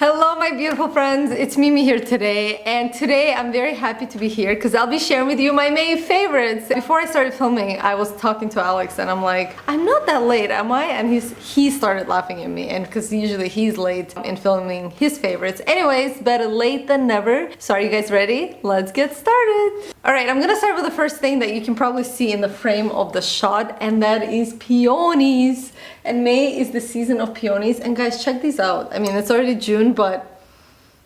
Hello my beautiful friends, it's Mimi here today, and today I'm very happy to be here because I'll be sharing with you my May favorites. Before I started filming, I was talking to Alex and I'm like, I'm not that late, am I? And he started laughing at me, and because usually he's late in filming his favorites. Anyways, better late than never. So are you guys ready? Let's get started. Alright, I'm gonna start with the first thing that you can probably see in the frame of the shot, and that is peonies. And May is the season of peonies, and guys, check these out. I mean, it's already June, but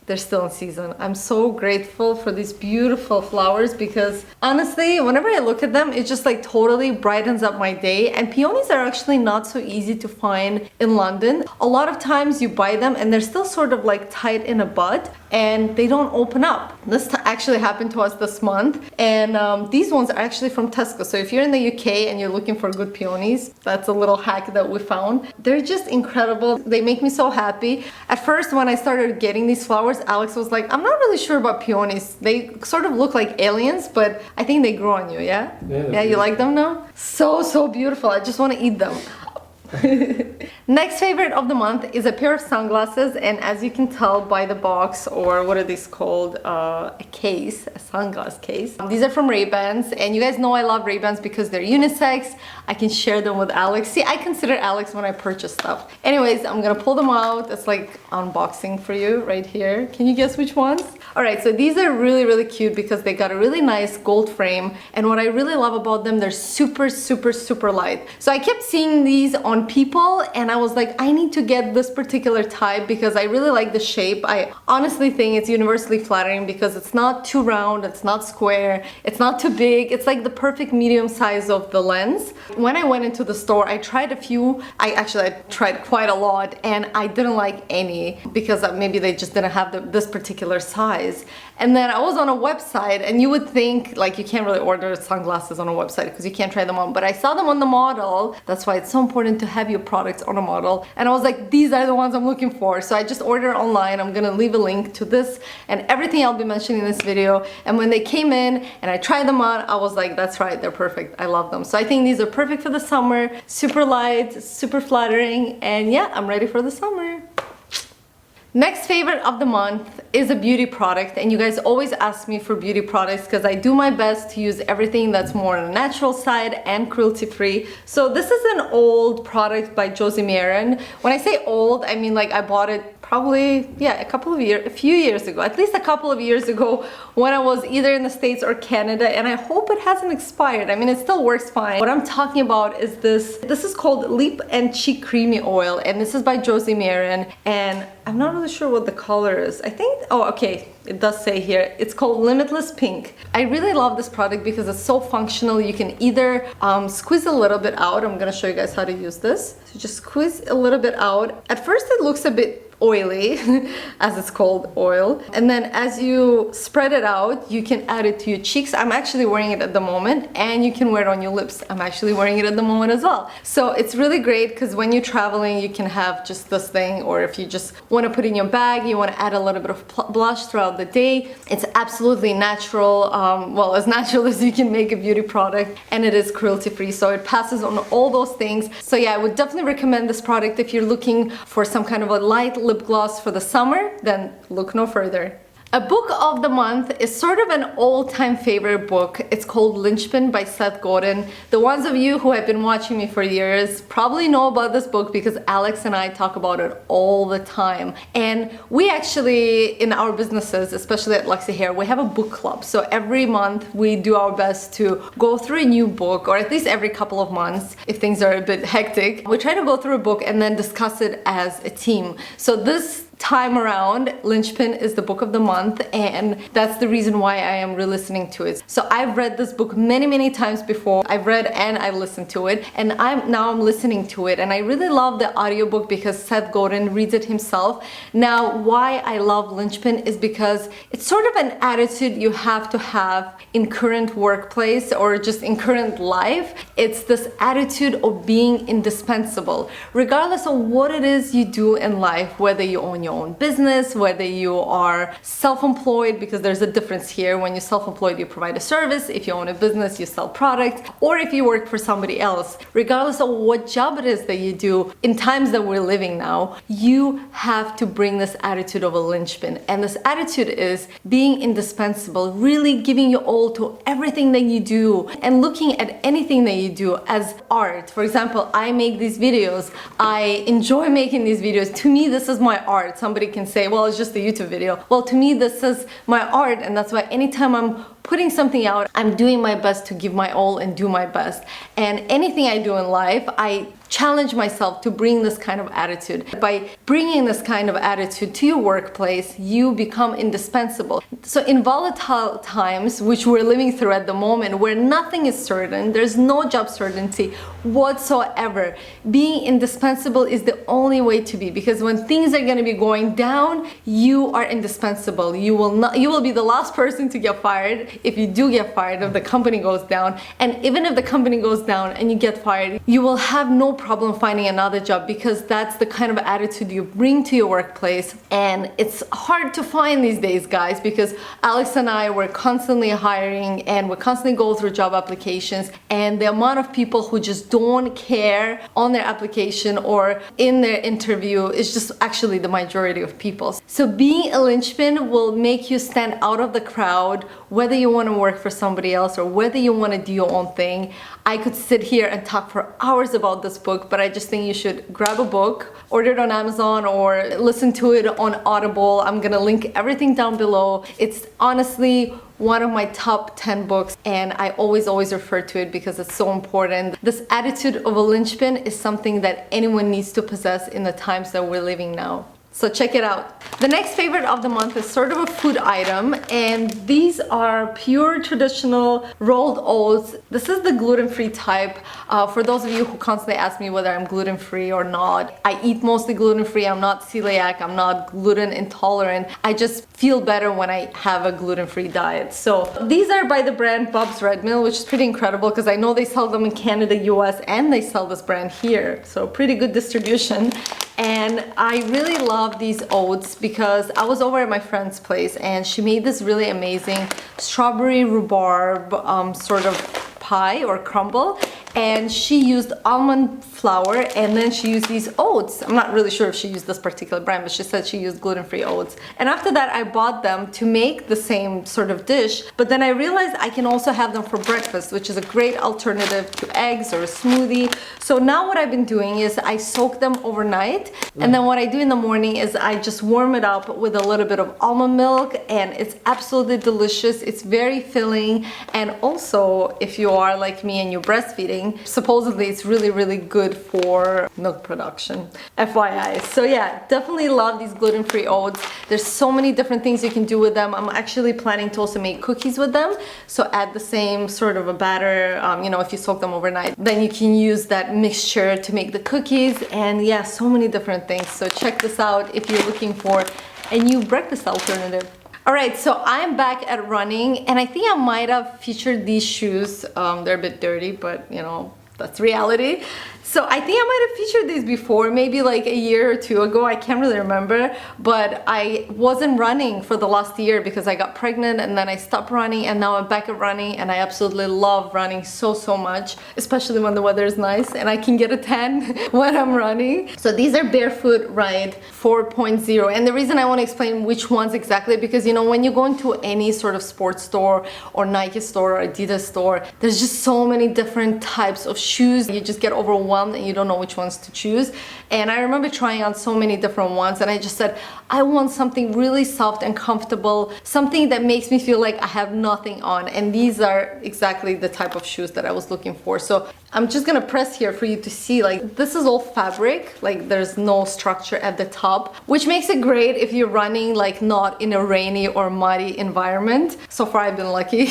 they're still in season. I'm so grateful for these beautiful flowers because honestly, whenever I look at them, it just like totally brightens up my day. And peonies are actually not so easy to find in London. A lot of times you buy them and they're still sort of like tied in a bud and they don't open up. This actually happened to us this month, and these ones are actually from Tesco. So if you're in the UK and you're looking for good peonies, that's a little hack that we found. They're just incredible. They make me so happy. At first, when I started getting these flowers, Alex was like, I'm not really sure about peonies. They sort of look like aliens, but I think they grow on you, yeah? Yeah, you like them now? So beautiful. I just want to eat them. Next favorite of the month is a pair of sunglasses, and as you can tell by the box, or what are these called, a case, a sunglass case. These are from RayBans, and you guys know I love RayBans because they're unisex. I can share them with Alex. See, I consider Alex when I purchase stuff. Anyways, I'm gonna pull them out. It's like unboxing for you right here. Can you guess which ones? Alright, so these are really cute because they got a really nice gold frame, and what I really love about them, they're super light. So I kept seeing these on people and I was like, I need to get this particular type because I really like the shape. I honestly think it's universally flattering because it's not too round, it's not square, it's not too big. It's like the perfect medium size of the lens. When I went into the store, I tried a few. I tried quite a lot, and I didn't like any because maybe they just didn't have this particular size. And then I was on a website, and you would think like you can't really order sunglasses on a website because you can't try them on, but I saw them on the model. That's why it's so important to have your products on a model, and I was like, these are the ones I'm looking for. So I just ordered online. I'm gonna leave a link to this and everything I'll be mentioning in this video. And when they came in and I tried them on, I was like, that's right, they're perfect. I love them. So I think these are perfect for the summer. Super light, super flattering, and yeah, I'm ready for the summer. Next favorite of the month is a beauty product, and you guys always ask me for beauty products because I do my best to use everything that's more on the natural side and cruelty-free. So this is an old product by Josie Maran. When I say old, I mean like I bought it probably, yeah, a few years ago, at least a couple of years ago when I was either in the States or Canada, and I hope it hasn't expired. I mean, it still works fine. What I'm talking about is this is called Lip and Cheek Creamy Oil, and this is by Josie Maran, and I'm not really sure what the color is. I think, oh, okay, it does say here, it's called Limitless Pink. I really love this product because it's so functional. You can either squeeze a little bit out. I'm gonna show you guys how to use this. So just squeeze a little bit out. At first it looks a bit oily, as it's called, oil, and then as you spread it out, you can add it to your cheeks. I'm actually wearing it at the moment, and you can wear it on your lips. I'm actually wearing it at the moment as well. So it's really great because when you're traveling, you can have just this thing, or if you just want to put it in your bag, you want to add a little bit of blush throughout the day. It's absolutely natural, well, as natural as you can make a beauty product, and it is cruelty-free, so it passes on all those things. So yeah, I would definitely recommend this product if you're looking for some kind of a light lip gloss for the summer, then look no further. A book of the month is sort of an all-time favorite book. It's called Linchpin by Seth Godin. The ones of you who have been watching me for years probably know about this book because Alex and I talk about it all the time. And we actually, in our businesses, especially at Luxy Hair, we have a book club. So every month we do our best to go through a new book, or at least every couple of months if things are a bit hectic. We try to go through a book and then discuss it as a team. So this time around, Linchpin is the book of the month, and that's the reason why I am re-listening to it. So I've read this book many times before. I've read and I've listened to it, and I'm listening to it, and I really love the audiobook because Seth Godin reads it himself. Now, why I love Linchpin is because it's sort of an attitude you have to have in current workplace or just in current life. It's this attitude of being indispensable, regardless of what it is you do in life, whether you own your own business, whether you are self-employed, because there's a difference here. When you're self-employed, you provide a service. If you own a business, you sell product. Or if you work for somebody else, regardless of what job it is that you do, in times that we're living now, you have to bring this attitude of a linchpin. And this attitude is being indispensable, really giving your all to everything that you do, and looking at anything that you do as art. For example, I make these videos. I enjoy making these videos. To me, this is my art. Somebody can say, well, it's just a YouTube video. Well, to me, this is my art, and that's why anytime I'm putting something out, I'm doing my best to give my all and do my best. And anything I do in life, I challenge myself to bring this kind of attitude. By bringing this kind of attitude to your workplace, you become indispensable. So in volatile times, which we're living through at the moment, where nothing is certain, there's no job certainty whatsoever, being indispensable is the only way to be, because when things are going to be going down, you are indispensable. You will be the last person to get fired if you do get fired, if the company goes down. And even if the company goes down and you get fired, you will have no problem finding another job, because that's the kind of attitude you bring to your workplace. And it's hard to find these days, guys, because Alex and I were constantly hiring and we're constantly going through job applications, and the amount of people who just don't care on their application or in their interview is just actually the majority of people. So being a linchpin will make you stand out of the crowd, whether you want to work for somebody else or whether you want to do your own thing. I could sit here and talk for hours about this book, but I just think you should grab a book, order it on Amazon or listen to it on Audible. I'm gonna link everything down below. It's honestly one of my top 10 books, and I always refer to it because it's so important. This attitude of a linchpin is something that anyone needs to possess in the times that we're living now. So check it out. The next favorite of the month is sort of a food item, and these are pure traditional rolled oats. This is the gluten-free type. For those of you who constantly ask me whether I'm gluten-free or not, I eat mostly gluten-free. I'm not celiac, I'm not gluten intolerant. I just feel better when I have a gluten-free diet. So these are by the brand Bob's Red Mill, which is pretty incredible because I know they sell them in Canada, US, and they sell this brand here. So pretty good distribution. And I really love these oats because I was over at my friend's place and she made this really amazing strawberry rhubarb sort of pie or crumble, and she used almond flour and then she used these oats. I'm not really sure if she used this particular brand, but she said she used gluten-free oats. And after that I bought them to make the same sort of dish, but then I realized I can also have them for breakfast, which is a great alternative to eggs or a smoothie. So now what I've been doing is I soak them overnight, and then what I do in the morning is I just warm it up with a little bit of almond milk, and it's absolutely delicious. It's very filling, and also if you are like me and you're breastfeeding, supposedly it's really good for milk production, FYI. So yeah, definitely love these gluten-free oats. There's so many different things you can do with them. I'm actually planning to also make cookies with them, so add the same sort of a batter, you know, if you soak them overnight, then you can use that mixture to make the cookies. And yeah, so many different things. So check this out if you're looking for a new breakfast alternative. Alright, so I'm back at running, and I think I might have featured these shoes. They're a bit dirty, but you know, that's reality. So I think I might have featured these before, maybe like a year or two ago, I can't really remember, but I wasn't running for the last year because I got pregnant and then I stopped running, and now I'm back at running, and I absolutely love running so much, especially when the weather is nice and I can get a tan when I'm running. So these are Barefoot Ride 4.0, and the reason I want to explain which ones exactly, because you know, when you go into any sort of sports store or Nike store or Adidas store, there's just so many different types of shoes. You just get overwhelmed and you don't know which ones to choose. And I remember trying on so many different ones, and I just said, I want something really soft and comfortable, something that makes me feel like I have nothing on, and these are exactly the type of shoes that I was looking for. So I'm just gonna press here for you to see, like, this is all fabric, like there's no structure at the top, which makes it great if you're running like not in a rainy or muddy environment. So far I've been lucky.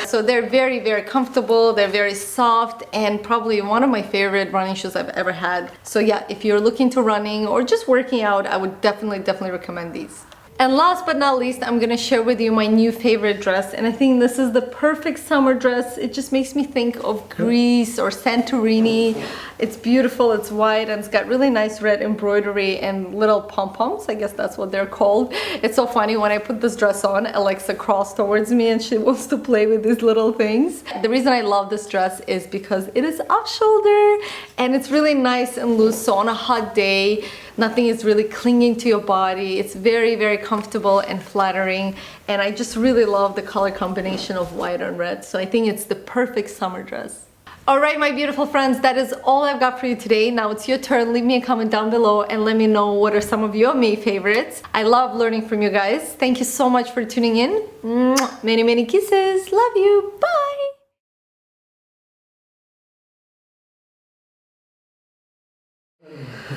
So they're very comfortable, they're very soft, and probably one of my favorite running shoes I've ever had. So yeah, if you're looking to running or just working out, I would definitely recommend these. And last but not least, I'm gonna share with you my new favorite dress, and I think this is the perfect summer dress. It just makes me think of Greece or Santorini. It's beautiful, it's white, and it's got really nice red embroidery and little pom-poms. I guess that's what they're called. It's so funny, when I put this dress on, Alexa crossed towards me and she wants to play with these little things. The reason I love this dress is because it is off shoulder and it's really nice and loose, so on a hot day, nothing is really clinging to your body. It's very, very comfortable and flattering, and I just really love the color combination of white and red, so I think it's the perfect summer dress. Alright, my beautiful friends, that is all I've got for you today. Now it's your turn. Leave me a comment down below and let me know what are some of your May favorites. I love learning from you guys. Thank you so much for tuning in. Many, many kisses. Love you. Bye.